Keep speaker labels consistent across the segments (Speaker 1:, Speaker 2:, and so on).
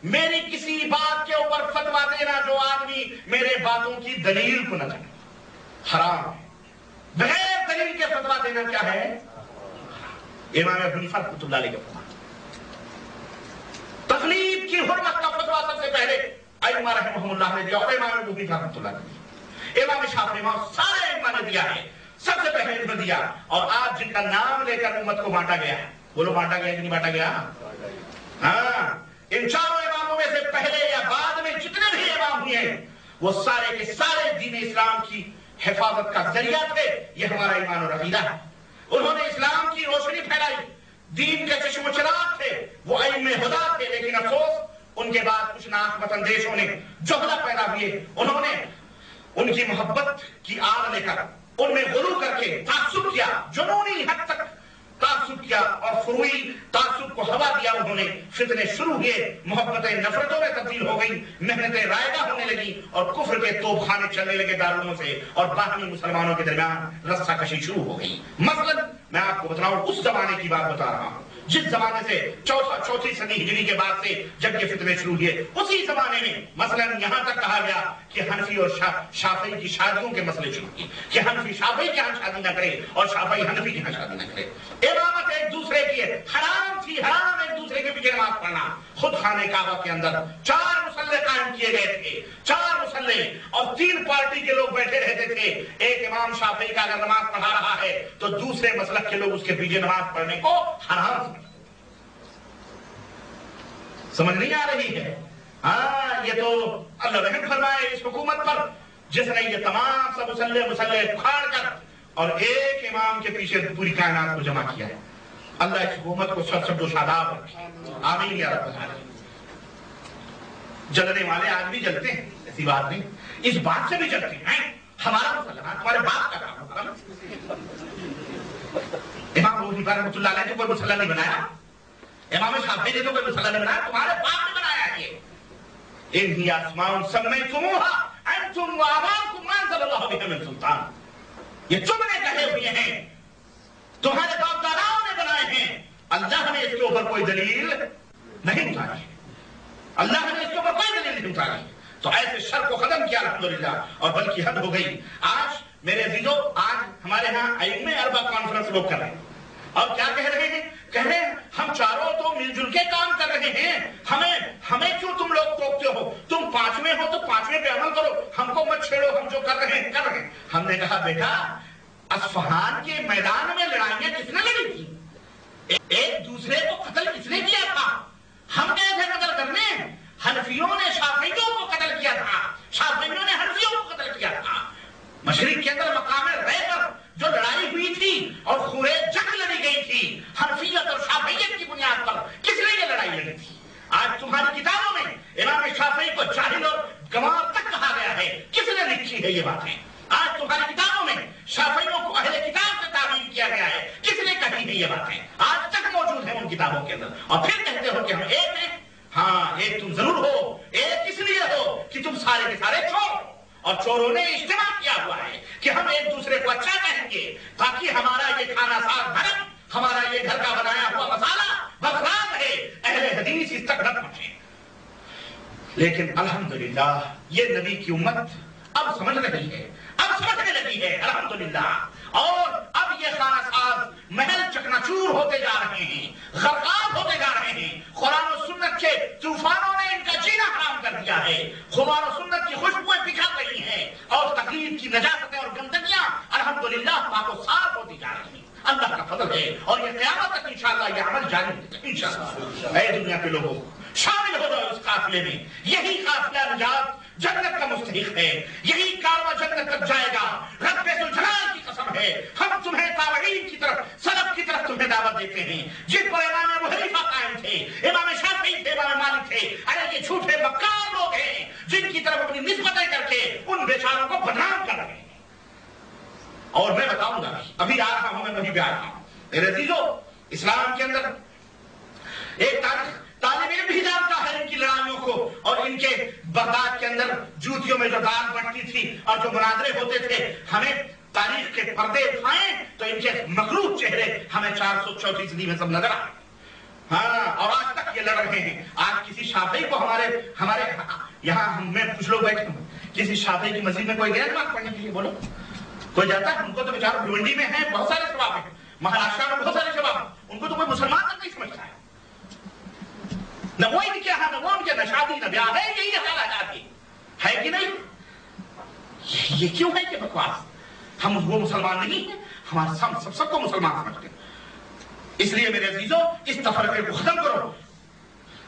Speaker 1: میری کسی بات کے اوپر فتوا دینا جو آدمی میرے باتوں کی دلیل کو نہ جانے حرام ہے. بغیر دلیل کے فتوا دینا کیا ہے؟ امام ابو حنیفہ رحمۃ اللہ علیہ کا تقلید کی حرمت کا فتوا سب سے پہلے ائمہ رحمہم اللہ نے دیا اور امام ابو حنیفہ رحمۃ اللہ نے، امام شافعی سارے ائمہ نے دیا ہے، سب سے پہلے انہوں نے دیا. اور آج جن کا نام لے کر امت کو بانٹا گیا ہے، بولو بانٹا گیا کہ نہیں بانٹا گیا؟ ہاں، ان چاروں اماموں میں سے پہلے یا بعد میں جتنے بھی امام ہوئے ہیں وہ سارے کے سارے دین اسلام کی حفاظت کا ذریعہ تھے. یہ ہمارا ایمان اور عقیدہ ہے. انہوں نے اسلام کی روشنی پھیلائی، دین کے چشم و چراغ تھے، وہ ائمہ ہدی تھے. لیکن افسوس ان کے بعد کچھ ناقص اندیشوں نے جہلا پیدا ہوئے، انہوں نے ان کی محبت کی آڑ لے کر ان میں غلو کر کے تعصب کیا، جنونی حد تک تعصب کیا اور فروعی تعصب کو ہوا دیا. انہوں نے فتنے شروع ہوئے، محبتیں نفرتوں میں تبدیل ہو گئی، محنتیں رائگاں ہونے لگی اور کفر کے توپ خانے چلنے لگے دارالعلوموں سے اور باہمی مسلمانوں کے درمیان رسہ کشی شروع ہو گئی. مثلا میں آپ کو بتاؤں اس زمانے کی بات بتا رہا ہوں جس زمانے سے چوتھی صدی ہجری کے بعد سے جب یہ فتنے شروع ہوئے، اسی زمانے میں مثلا یہاں تک کہا گیا کہ حنفی اور شافعی کی شادیوں کے مسئلے شروع کیے کہ حنفی شافعی کے ہاں شادی نہ کرے اور شافعی حنفی کے ہاں شادی نہ کرے. امامت ایک دوسرے کی حرام تھی، حرام ایک دوسرے کے پیچھے نماز پڑھنا. خود خانہ کعبہ کے اندر 4 مصلے قائم کیے گئے تھے، 4 مصلے، اور 3 پارٹی کے لوگ بیٹھے رہتے تھے. ایک امام شافعی کا اگر نماز پڑھا رہا ہے تو دوسرے مسلک کے لوگ اس کے پیچھے نماز پڑھنے کو حرام سمجھ نہیں آ رہی ہے. ہاں، یہ تو اللہ رحم فرمائے اس حکومت پر جس نے یہ تمام سب مسلے اکھاڑ کر اور ایک امام کے پیچھے پوری کائنات کو جمع کیا ہے. اللہ اس حکومت کو سب و شاداب رکھے، آمین یا رب العالمین. جلنے والے آج بھی جلتے ہیں، ایسی بات نہیں، اس بات سے بھی جلتے ہیں ہمارا مسلمان تمہارے باپ کا کام ہوگا. امام ابو حنیفہ رحمۃ اللہ علیہ نے کوئی مسئلہ نہیں بنایا، امام شافعی نے تو کوئی مسئلہ نہیں بنایا، تمہارے باپ نے بنایا ہے. یہ ان ہی اسماء سمیتموها انتم وآباؤکم ما انزل اللہ بها من سلطان. یہ تم نے کہے ہوئے ہیں، تمہارے باپ داداؤں نے بنائے ہیں، اللہ نے اس کے اوپر کوئی دلیل نہیں اتاری، اللہ نے اس کے اوپر کوئی دلیل نہیں اتاری. تو ایسے شر کو ختم کیا الحمدللہ، اور بلکہ حد ہو گئی. آج میرے عزیزو، آج ہمارے ہاں ائمہ اربعہ کانفرنس لوگ کر رہے ہیں اور کیا کہہ رہے ہیں؟ کہہ رہے ہیں ہم چاروں تو مل جل کے کام کر رہے ہیں، ہمیں کیوں تم لوگ روکتے ہو؟ تم 5ویں ہو تو 5ویں پہ عمل کرو، ہم کو مت چھیڑو، ہم جو کر رہے ہیں کر رہے ہیں. ہم نے کہا بیٹا، اصفہان کے میدان میں لڑائیاں کس نے لڑی تھی؟ ایک دوسرے کو قتل کس نے کیا تھا؟ ہم گئے تھے قتل کرنے؟ حنفیوں نے شافعیوں کو قتل کیا تھا، شافعیوں نے حنفیوں کو قتل کیا تھا. مشرق کے اندر مقام رہ پر جو لڑائی ہوئی تھی اور خورے جنگ لڑی گئی تھی حنفیت اور شافعیت کی بنیاد پر، کس نے یہ لڑائی لڑی تھی؟ آج تمہاری کتابوں میں امام شافعی کو جاہل اور گنوار تک کہا گیا ہے، کس نے لکھی ہے یہ باتیں؟ آج تمہاری کتابوں میں شافعیوں کو اہل کتاب سے تعبیر کیا گیا ہے، کس نے کہی ہے یہ باتیں؟ آج تک موجود ہیں ان کتابوں کے اندر، اور پھر کہتے ہو کہ ہم ایک ہیں. ہاں، ایک تم ضرور ہو. ایک اس لیے ہو کہ تم سارے کے سارے چور، اور چوروں نے اجتماع کیا ہوا ہے کہ ہم ایک دوسرے کو اچھا کہیں گے تاکہ ہمارا یہ کھانا ساز بھرم، ہمارا یہ گھر کا بنایا ہوا مسالہ بخراب ہے، اہل حدیث اس تک نہ پہنچے. لیکن الحمدللہ یہ نبی کی امت اب سمجھ رہی ہے، اب سمجھنے لگی ہے الحمدللہ. اور اب یہ خانہ ساز محل چکناچور ہوتے جا رہے ہیں، غرقاب ہوتے جا رہے ہیں. قرآن و سنت کے طوفانوں نے ان کا جینا حرام کر دیا ہے. قرآن و سنت کی خوشبوئیں بکھر رہی ہیں اور تقلید کی نجاستیں اور گندگیاں الحمدللہ پاک و صاف ہوتی جا رہی ہیں. اللہ کا فضل ہے، اور یہ قیامت تک انشاءاللہ یہ عمل جاری ہے انشاءاللہ. اے دنیا کے لوگوں، شامل ہو جاؤ اس قافلے میں. یہی قافلہ نجات جنت کا مستحق ہے، یہی کارواں جنت تک جائے گا. رب ذوالجلال کی قسم ہے، ہم تمہیں تابعین کی طرف، سلف کی طرف تمہیں دعوت دیتے ہیں جن پر امام ابو حنیفہ قائم تھے، امام شافعی تھے، امام مالک تھے. ارے یہ جھوٹے مکار لوگ ہیں جن کی طرف اپنی نسبتیں کر کے ان بیچاروں کو بدنام کر رہے ہیں. اور میں بتاؤں گا، ابھی آ رہا ہوں، میں وہیں پہ آ رہا ہوں. میرے عزیزو، اسلام کے اندر ایک طالب علم بھی جانتا ہے ان کی لڑائیوں کو، اور ان کے بغداد کے اندر جوتیوں میں جو دال بٹتی تھی اور جو مناظرے ہوتے تھے، ہمیں تاریخ کے پردے اٹھائیں تو ان کے مغروب چہرے ہمیں 434 صدی میں سب نظر آئے. ہاں اور آج تک یہ لڑ رہے ہیں. آج کسی شافعی کو ہمارے یہاں میں کچھ لوگ بیٹھے ہوں, کسی شافعی کی مسجد میں کوئی گیا نماز پڑھنے کے لیے؟ بولو کوئی جاتا ہے؟ ہم کو تو بیچارہ بھیونڈی میں ہیں بہت سارے شباب ہیں, مہاراشٹر میں بہت سارے شباب ہیں, ان کو تو کوئی مسلمان تک نہیں سمجھتا ہے. نہ وہ ان کے یہاں, نہ وہ ان کے, نہ شادی نہ بیاہ ہے. یہی حال آزاد کی ہے کہ نہیں؟ یہ کیوں ہے کہ بکواس؟ ہم وہ مسلمان نہیں ہیں, ہمارے سب کو مسلمان سمجھتے ہیں. اس لیے میرے عزیزوں اس تفرقے کو ختم کرو.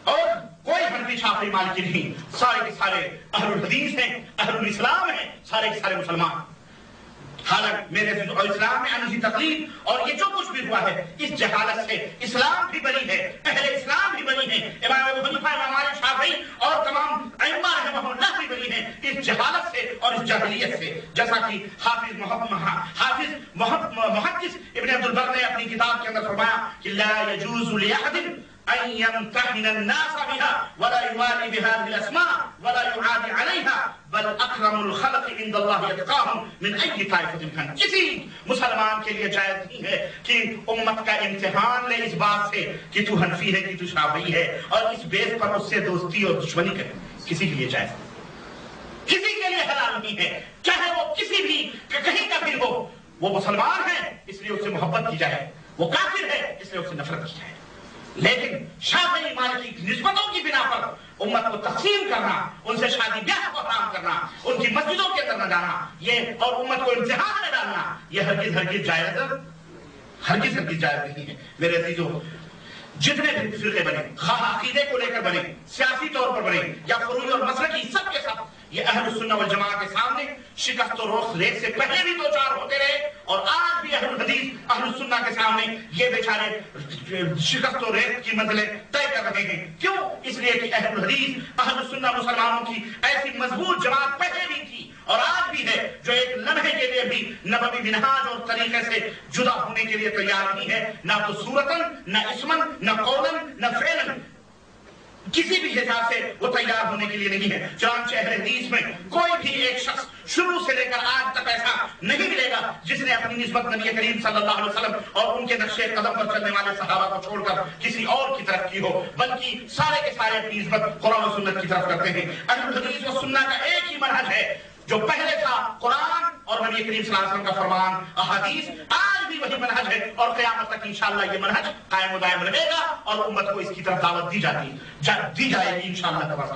Speaker 1: اور کوئی حنفی شافعی مالکی نہیں, سارے کے سارے اہل الحدیث ہیں, اہل الاسلام ہیں, سارے کے سارے مسلمان. حالانکہ میرے عزیزوں اسلام میں انہی تقلید اور یہ جو کچھ بھی ہوا ہے اس جہالت سے اسلام بھی بنی ہے, اہل اسلام بھی بنی ہے, امام ابو حنیفہ, امام شافعی اور تمام ائمہ رحمہ اللہ بھی بنی ہے اس جہالت سے اور اس جاہلیت سے. جیسا کہ حافظ محدث ابن عبد البر نے اپنی کتاب کے اندر فرمایا کہ لا يجوز لأحد أن يمتحن الناس بها ولا يوالي بهذه الأسماء ولا يعادي عليها بل أكرم الخلق عند الله يتقاهم من أي طائفة كان. کسی مسلمان کے لیے جائز نہیں ہے کہ امت کا امتحان لے اس بات سے کہ تو حنفی ہے کہ تو شافعی ہے اور اس بیس پر اس سے دوستی اور دشمنی کرے. کسی کے لیے جائز نہیں, کسی کے لیے حلال نہیں ہے, چاہے وہ کسی بھی کہیں کا بھی ہو. وہ مسلمان ہے اس لیے اس سے محبت کی جائے, وہ کافر ہے اس لیے اس سے نفرت کی جائے. لیکن شافعی مالکی کی نسبتوں کی بنا پر امت کو تقسیم کرنا, ان سے شادی بیاہ کو حرام کرنا, ان کی مسجدوں کے اندر نہ جانا, یہ اور امت کو امتحان میں ڈالنا, یہ ہرگز جائز نہیں ہے. میرے عزیزوں جتنے بھی فرقے بنے, خواہ عقیدے کو لے کر بنے, سیاسی طور پر بنے یا فروعی اور مسلکی, سب کے سب یہ اہل السنہ والجماعہ کے سامنے شکست و ریت سے پہلے بھی دو چار ہوتے رہے اور آج بھی اہل الحدیث اہل السنہ کے سامنے یہ بیچارے شکست و ریت کی منزلیں طے کر رہے ہیں. کیوں؟ اس لیے کہ اہل الحدیث اہل السنہ مسلمانوں کی ایسی مضبوط جماعت پہلے بھی تھی اور آج بھی ہے جو ایک لمحے کے لیے بھی نبوی منہاج اور طریقے سے جدا ہونے کے لیے تیار نہیں ہے, نہ تو صورتاً, نہ اسماً, نہ قولاً, نہ فعلاً, کسی بھی حساب سے وہ تیار ہونے کے لیے نہیں ہے. چنانچہ اہل حدیث میں کوئی بھی ایک شخص شروع سے لے کر آج تک ایسا نہیں ملے گا جس نے اپنی نسبت نبی کریم صلی اللہ علیہ وسلم اور ان کے نقش قدم پر چلنے والے صحابہ کو چھوڑ کر کسی اور کی طرف کی ہو, بلکہ سارے کے سارے اپنی نسبت قرآن و سنت کی طرف کرتے ہیں. اہل حدیث و سنت کا ایک ہی منہج ہے جو پہلے تھا, قرآن اور نبی کریم صلی اللہ علیہ وسلم کا فرمان, احادیث. آج بھی وہی منہج ہے اور قیامت تک انشاءاللہ یہ منہج قائم و دائم رہے گا اور امت کو اس کی طرف دعوت دی جائے گی انشاءاللہ تبارک.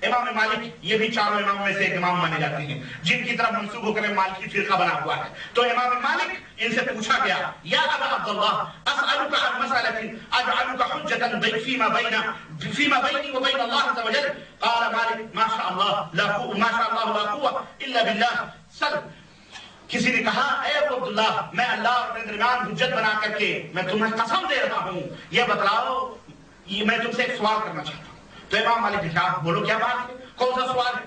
Speaker 1: امام مالک یہ بھی چاروں اماموں میں سے ایک امام مانے جاتے ہیں جن کی طرف منسوب ہو کر مالکی فرقہ بنا ہوا ہے. تو امام مالک ان سے پوچھا گیا, یا ابا عبداللہ اسألک عن مسألة اجعلک حجة فيما بيني وبين الله عز وجل. قال مالک ما شاء الله لا قوة الا بالله. سل کسی نے کہا, اے ابو عبداللہ میں اللہ اور اپنے درمیان حجت بنا کر کے میں تمہیں قسم دے رہا ہوں, یہ بتلاؤ, یہ میں تم سے ایک سوال کرنا چاہتا ہوں. تو امام مالک نے کہا, بولو کیا بات ہے, کون سا سوال ہے؟